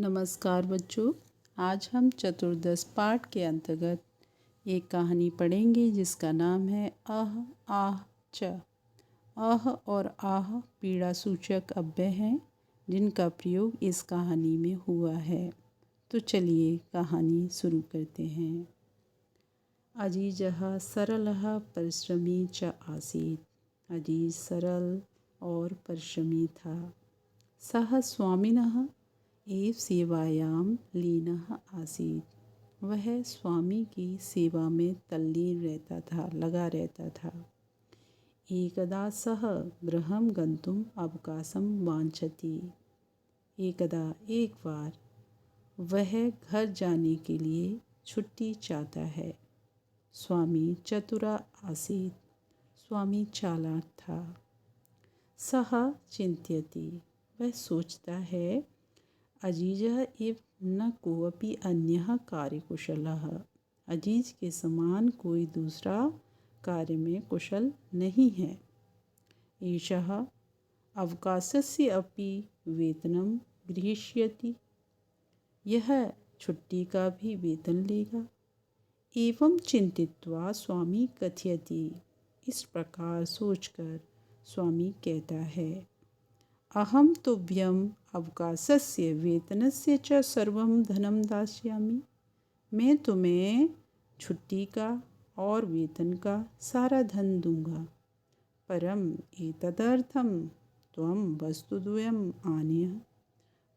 नमस्कार बच्चों। आज हम चतुर्दश पाठ के अंतर्गत एक कहानी पढ़ेंगे जिसका नाम है अह आह च। अह और आह पीड़ा सूचक अव्यय हैं जिनका प्रयोग इस कहानी में हुआ है। तो चलिए कहानी शुरू करते हैं। अजीजः सरलः परिश्रमी च आसीत्। अजीज सरल और परिश्रमी था। सः स्वामिनः एव सेवायां लीनः आसीत्। वह स्वामी की सेवा में तल्लीन रहता था, लगा रहता था। एकदा सः गृहं गन्तुम् अवकाशं वाञ्छति। एकदा एक बार वह घर जाने के लिए छुट्टी चाहता है। स्वामी चतुरा आसीत्। स्वामी चालाक था। सः चिन्तयति, वह सोचता है, अजीजः इव न कोऽपि अन्यः कार्यकुशलः। अजीज के समान कोई दूसरा कार्य में कुशल नहीं है। एषः अवकाशस्य अपि वेतनं गृहीष्यति। यह छुट्टी का भी वेतन लेगा। एवं चिंतित्वा स्वामी कथयति। इस प्रकार सोचकर स्वामी कहता है, अहम तुभ्यम अवकाशस्य वेतनस्य च सर्वं धनं दास्यामि। मैं तुम्हें छुट्टी का और वेतन का सारा धन दूंगा। परम एतदर्थं त्वं वस्तुद्वयम् आनय।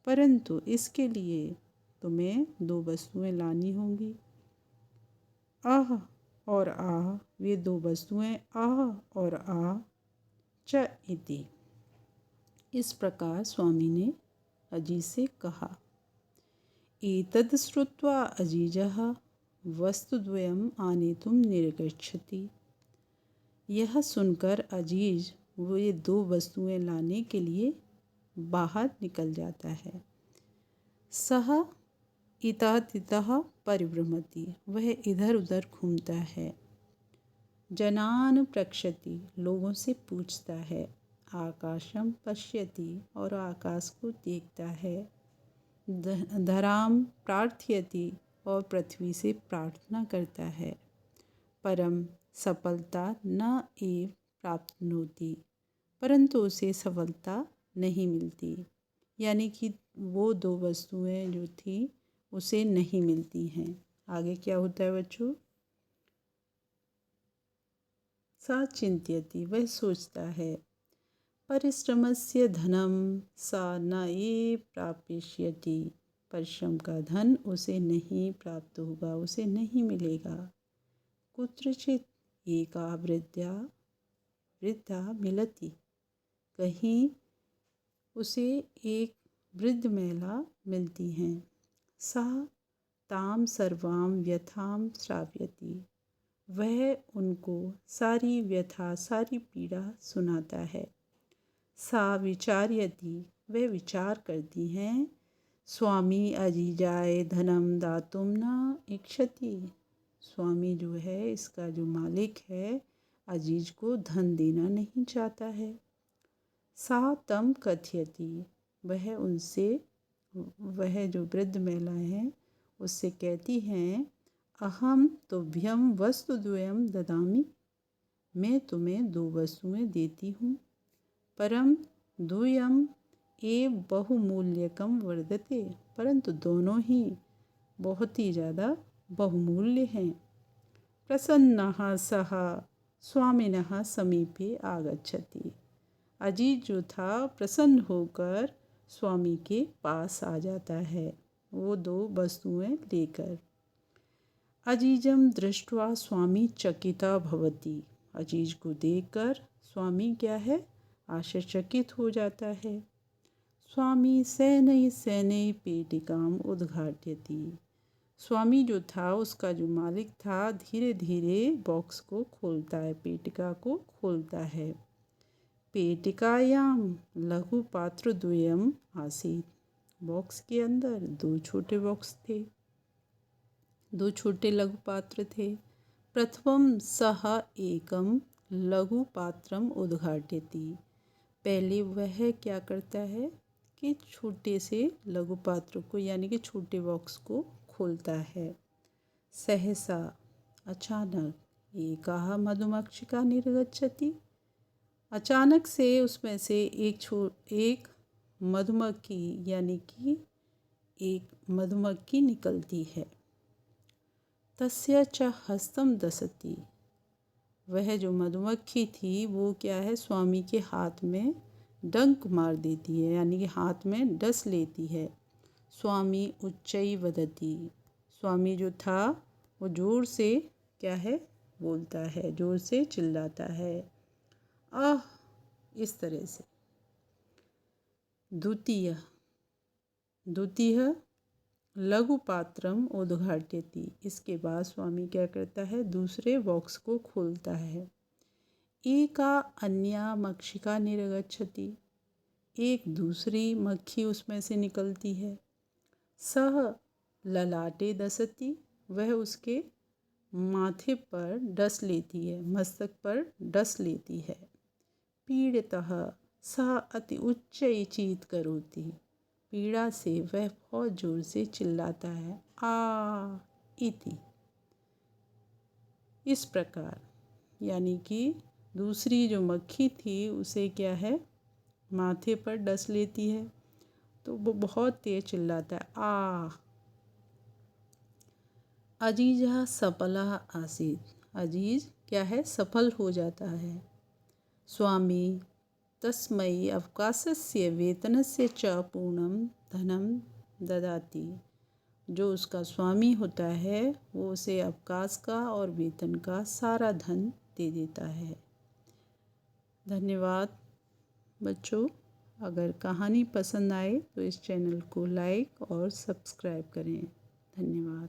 परंतु इसके लिए तुम्हें दो वस्तुएं लानी होंगी। अह और आह, वे दो वस्तुएं अह और आह च इति। इस प्रकार स्वामी ने अजीज से कहा। एतद् श्रुत्वा अजीजः वस्तुद्वयम् आनेतुं निर्गच्छति। यह सुनकर अजीज वे दो वस्तुएं लाने के लिए बाहर निकल जाता है। सः इतः तितः परिभ्रमति। वह इधर उधर घूमता है। जनान् प्रक्षति। लोगों से पूछता है। आकाशं पश्यति। और आकाश को देखता है। धरां प्रार्थयति। और पृथ्वी से प्रार्थना करता है। परम सफलता न एव प्राप्नोति। परंतु उसे सफलता नहीं मिलती। यानी कि वो दो वस्तुएं जो थी उसे नहीं मिलती हैं। आगे क्या होता है बच्चों? सा चिंत्यति। वह सोचता है, परिश्रमस्य धनं सा न एव प्राप्स्यति। परिश्रम का धन उसे नहीं प्राप्त होगा, उसे नहीं मिलेगा। कुत्रचित् एका वृद्धा मिलति। कहीं उसे एक वृद्ध महिला मिलती हैं। सा ताम सर्वां व्यथां श्रावयति। वह उनको सारी व्यथा, सारी पीड़ा सुनाता है। सा विचार्यति। वह विचार करती हैं। स्वामी अजीजाय धनम दातुम न इच्छति। स्वामी जो है, इसका जो मालिक है, अजीज को धन देना नहीं चाहता है। सा तम कथयति। वह जो वृद्ध महिला है उससे कहती हैं, अहम तुभ्यम वस्तुद्वयम् ददामि। मैं तुम्हें दो वस्तुएं देती हूँ। परम द्वयम् एव बहुमूल्यकम वर्धते। परंतु दोनों ही बहुत ही ज़्यादा बहुमूल्य हैं। प्रसन्नः सः स्वामिनः समीपे आगच्छति। अजीज जो था प्रसन्न होकर स्वामी के पास आ जाता है, वो दो वस्तुएं लेकर। अजीजम दृष्ट्वा स्वामी चकिता भवति। अजीज को देखकर स्वामी क्या है, आश्चर्यचकित हो जाता है। स्वामी शयनैः शयनैः पेटिकाम् उद्घाटयति। स्वामी जो था, उसका जो मालिक था, धीरे धीरे बॉक्स को खोलता है, पेटिका को खोलता है। पेटिकायां लघु पात्र द्वयम् आसीत्। बॉक्स के अंदर दो छोटे बॉक्स थे, दो छोटे लघु पात्र थे। प्रथमं सः एकं लघु पात्रम् उद्घाटयति। पहले वह क्या करता है कि छोटे से लघु पात्र को यानी कि छोटे बॉक्स को खोलता है। सहसा अचानक एकाः मधुमक्षिका निर्गच्छति। अचानक से उसमें से एक मधुमक्खी यानी कि एक मधुमक्खी निकलती है। तस्य च हस्तं दशति। वह जो मधुमक्खी थी वो क्या है, स्वामी के हाथ में डंक मार देती है यानी कि हाथ में डस लेती है। स्वामी उच्चै वदति। स्वामी जो था वो ज़ोर से क्या है बोलता है, ज़ोर से चिल्लाता है, आह, इस तरह से। द्वितीय लघु पात्रम उद्घाटयति। इसके बाद स्वामी क्या करता है, दूसरे बॉक्स को खोलता है। एका अन्या मक्षिका निर्गच्छति। एक दूसरी मक्खी उसमें से निकलती है। सह ललाटे दशति। वह उसके माथे पर डस लेती है, मस्तक पर डस लेती है। पीड़ितः सह अति उच्चै चीत्करोति। पीड़ा से वह बहुत जोर से चिल्लाता है, आ इति। इस प्रकार यानी कि दूसरी जो मक्खी थी उसे क्या है, माथे पर डस लेती है तो वो बहुत तेज चिल्लाता है, आ। अजीजः सफलः आसीत्। अजीज क्या है, सफल हो जाता है। स्वामी तस्मै अवकाशस्य वेतनस्य च पूर्णं धनं ददाति। जो उसका स्वामी होता है वो उसे अवकाश का और वेतन का सारा धन दे देता है। धन्यवाद बच्चों। अगर कहानी पसंद आए तो इस चैनल को लाइक और सब्सक्राइब करें। धन्यवाद।